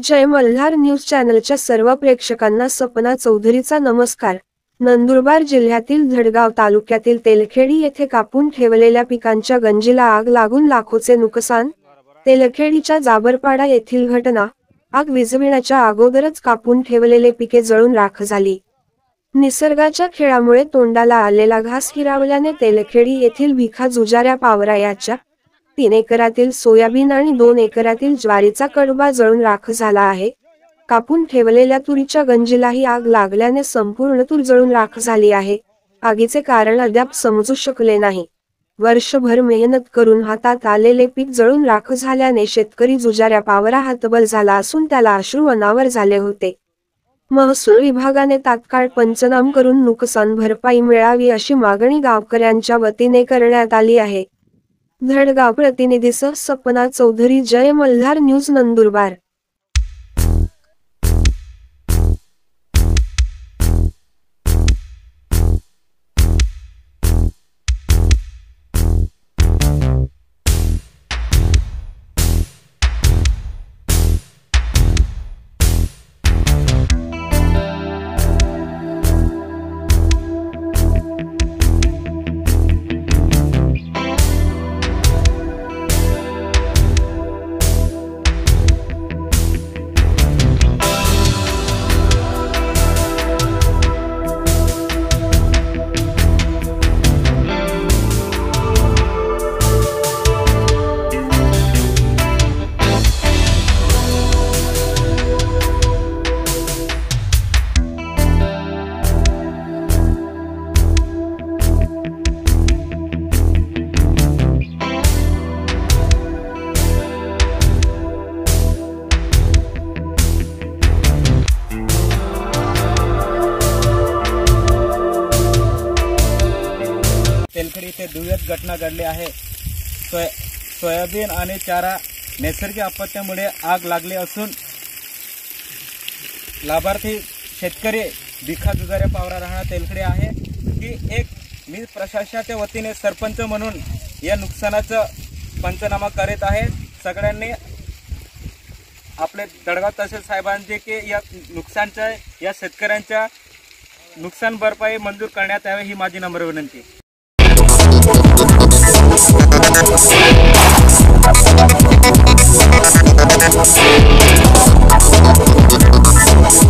जय Malhar news चॅनलच्या सर्व प्रेक्षकांना सपना चौधरीचा नमस्कार। नंदुरबार जिल्ह्यातील धडगाव तालुक्यातील तेलखेडी येथे कापून ठेवलेल्या पिकांच्या गंजीला आग लागून लाखोचे नुकसान। तेलखेडीच्या जाबरपाडा येथील घटना, आग विझविण्याच्या अगोदरच कापून ठेवलेले पिके जळून राख झाली। निसर्गाच्या खेळामुळे तोंडाला आलेला घास हिरावल्याने तेलखेडी येथील भिखा जुजाऱ्या पावरा याच्या 3 एकरातील सोयाबीन आणि 2 एकरातील ज्वारीचा कडबा जळून राख झाला आहे। कापून ठेवलेल्या तुरीच्या गंजीलाही आग लागल्याने संपूर्ण तूर जळून राख झाली आहे। आगीचे कारण अद्याप समजू शकले नाही। वर्षभर मेहनत करून हातात आलेले पीक जळून राख झाल्याने शेतकरी जुजाऱ्या पावरा हतबल झाला असून त्याला अश्रू अनावर झाले होते। महसूल विभागाने तात्काळ पंचनामा करून नुकसान भरपाई मिळावी अशी मागणी गावकऱ्यांच्या वतीने करण्यात आली आहे। धडगाव प्रतिनिधी सपना चौधरी, जय मल्हार न्यूज, नंदुरबार। तेलखेडी येथे दुय्यत घटना घडली आहे। सोयाबीन आणि चारा नैसर्गिक आपत्तीमुळे आग लागली असून लाभार्थी शेतकरी भिखा जुजाऱ्या पावरा राहणार तेलखेडी आहे। की मी प्रशासनाच्या वतीने सरपंच म्हणून या नुकसानाचा पंचनामा करीत आहे। सगळ्यांनी आपले धडगाव तहसील साहेबांचे की या नुकसानच्या या शेतकऱ्यांच्या नुकसान भरपाई मंजूर करण्यात यावी ही माझी नम्र विनंती।